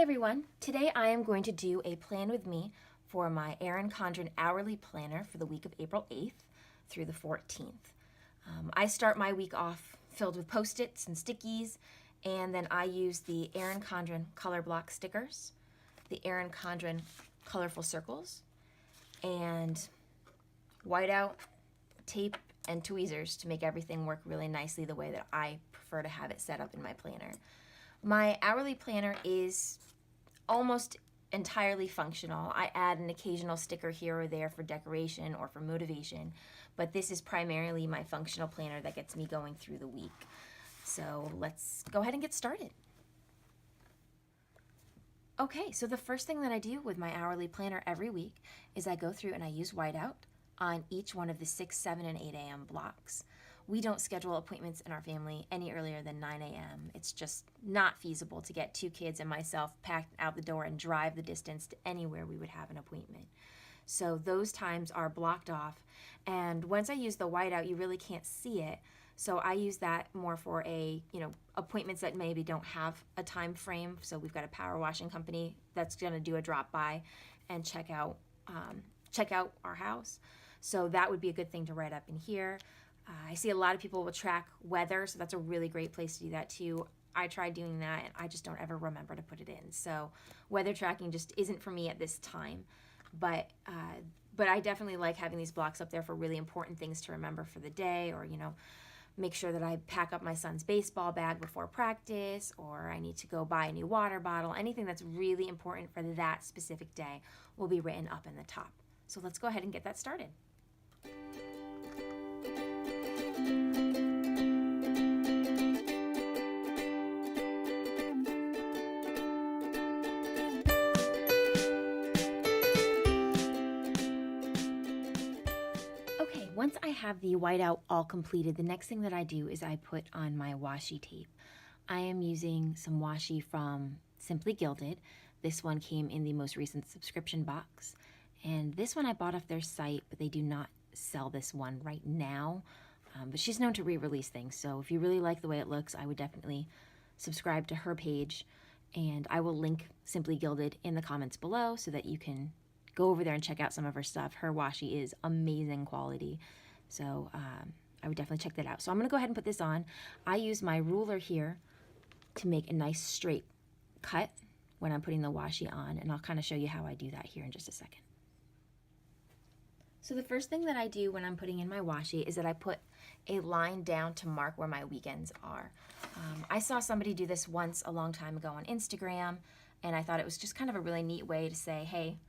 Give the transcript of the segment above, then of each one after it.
everyone, today I am going to do a plan with me for my Erin Condren hourly planner for the week of April 8th through the 14th. I start my week off filled with Post-its and stickies, and then I use the Erin Condren color block stickers, the Erin Condren colorful circles, and whiteout, tape, and tweezers to make everything work really nicely the way that I prefer to have it set up in my planner. My hourly planner is almost entirely functional. I add an occasional sticker here or there for decoration or for motivation, but this is primarily my functional planner that gets me going through the week. So let's go ahead and get started. Okay, so the first thing that I do with my hourly planner every week is I go through and I use whiteout on each one of the 6, 7, and 8 a.m. blocks. We don't schedule appointments in our family any earlier than 9 a.m. It's just not feasible to get 2 kids and myself packed out the door and drive the distance to anywhere we would have an appointment. So those times are blocked off, and once I use the whiteout, you really can't see it. So I use that more for appointments that maybe don't have a time frame. So we've got a power washing company that's going to do a drop by and check out our house. So that would be a good thing to write up in here. I see a lot of people will track weather, so that's a really great place to do that too. I tried doing that and I just don't ever remember to put it in. So weather tracking just isn't for me at this time. But I definitely like having these blocks up there for really important things to remember for the day, or make sure that I pack up my son's baseball bag before practice, or I need to go buy a new water bottle. Anything that's really important for that specific day will be written up in the top. So let's go ahead and get that started. Okay, once I have the whiteout all completed, the next thing that I do is I put on my washi tape. I am using some washi from Simply Gilded. This one came in the most recent subscription box. And this one I bought off their site, but they do not sell this one right now. But she's known to re-release things, so if you really like the way it looks, I would definitely subscribe to her page. And I will link Simply Gilded in the comments below so that you can go over there and check out some of her stuff. Her washi is amazing quality, so I would definitely check that out. So I'm going to go ahead and put this on. I use my ruler here to make a nice straight cut when I'm putting the washi on, and I'll kind of show you how I do that here in just a second. So the first thing that I do when I'm putting in my washi is that I put a line down to mark where my weekends are. I saw somebody do this once a long time ago on Instagram, and I thought it was just kind of a really neat way to say, hey,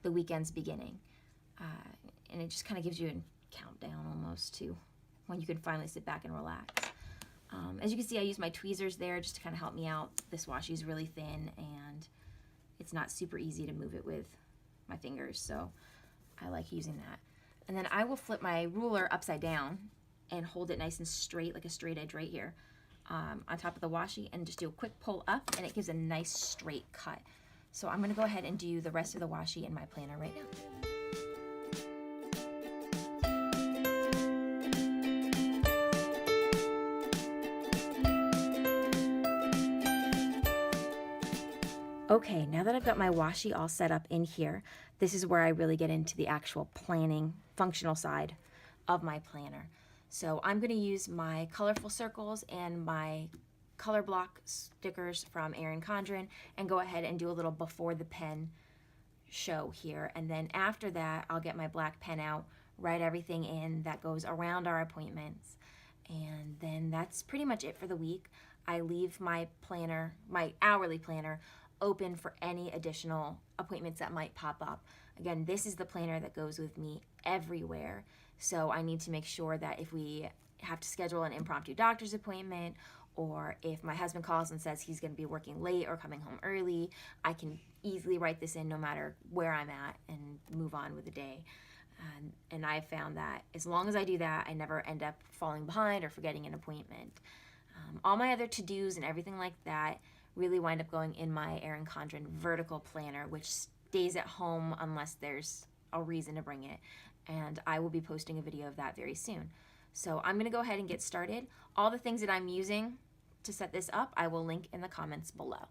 the weekend's beginning. And it just kind of gives you a countdown almost to when you can finally sit back and relax. As you can see, I use my tweezers there just to kind of help me out. This washi is really thin, and it's not super easy to move it with my fingers, so I like using that. And then I will flip my ruler upside down and hold it nice and straight, like a straight edge right here, on top of the washi, and just do a quick pull up, and it gives a nice straight cut. So I'm going to go ahead and do the rest of the washi in my planner right now. Okay, now that I've got my washi all set up in here, this is where I really get into the actual planning, functional side of my planner. So I'm going to use my colorful circles and my color block stickers from Erin Condren and go ahead and do a little before the pen show here. And then after that, I'll get my black pen out, write everything in that goes around our appointments. And then that's pretty much it for the week. I leave my planner, my hourly planner, open for any additional appointments that might pop up. Again, this is the planner that goes with me everywhere. So I need to make sure that if we have to schedule an impromptu doctor's appointment, or if my husband calls and says he's going to be working late or coming home early, I can easily write this in no matter where I'm at and move on with the day. And I've found that as long as I do that, I never end up falling behind or forgetting an appointment. All my other to-dos and everything like that really wind up going in my Erin Condren vertical planner, which stays at home unless there's a reason to bring it. And I will be posting a video of that very soon. So I'm going to go ahead and get started. All the things that I'm using to set this up, I will link in the comments below.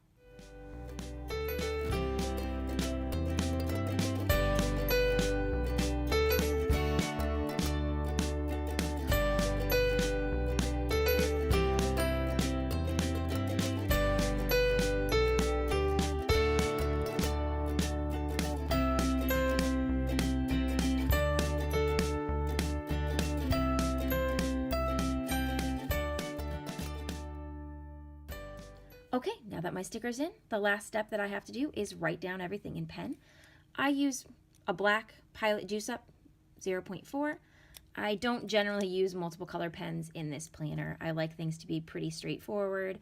Okay, now that my sticker's in, the last step that I have to do is write down everything in pen. I use a black Pilot Juice Up 0.4. I don't generally use multiple color pens in this planner. I like things to be pretty straightforward.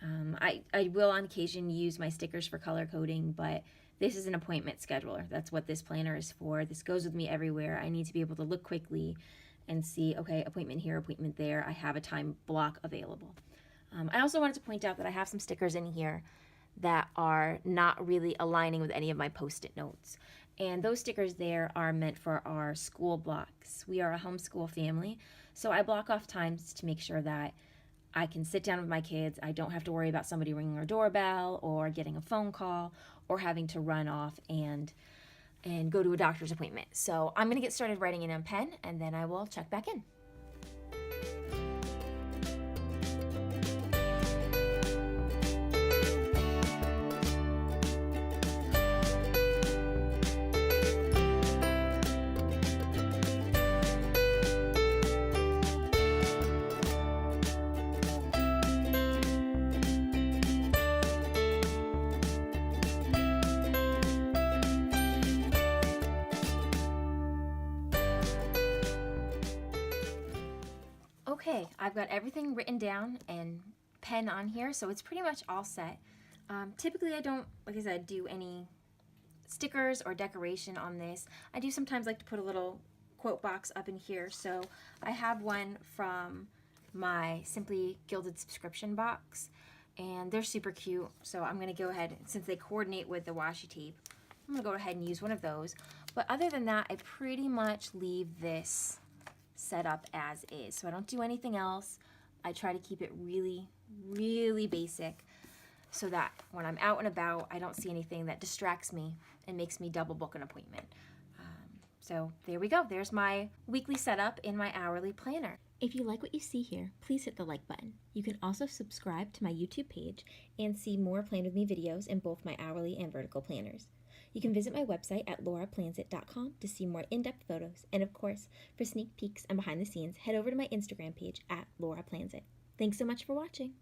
I will on occasion use my stickers for color coding, but this is an appointment scheduler. That's what this planner is for. This goes with me everywhere. I need to be able to look quickly and see, okay, appointment here, appointment there. I have a time block available. I also wanted to point out that I have some stickers in here that are not really aligning with any of my Post-it notes. And those stickers there are meant for our school blocks. We are a homeschool family, so I block off times to make sure that I can sit down with my kids. I don't have to worry about somebody ringing our doorbell or getting a phone call or having to run off and go to a doctor's appointment. So I'm gonna get started writing in on pen, and then I will check back in. Okay, I've got everything written down and pen on here, so it's pretty much all set. Typically I don't, like I said, do any stickers or decoration on this. I do sometimes like to put a little quote box up in here, so I have one from my Simply Gilded subscription box, and they're super cute, so I'm going to go ahead, since they coordinate with the washi tape, I'm going to go ahead and use one of those. But other than that, I pretty much leave this set up as is. So I don't do anything else. I try to keep it really, really basic so that when I'm out and about, I don't see anything that distracts me and makes me double book an appointment. So there we go. There's my weekly setup in my hourly planner. If you like what you see here, please hit the like button. You can also subscribe to my YouTube page and see more Plan With Me videos in both my hourly and vertical planners. You can visit my website at lauraplansit.com to see more in-depth photos, and of course, for sneak peeks and behind the scenes, head over to my Instagram page at lauraplansit. Thanks so much for watching.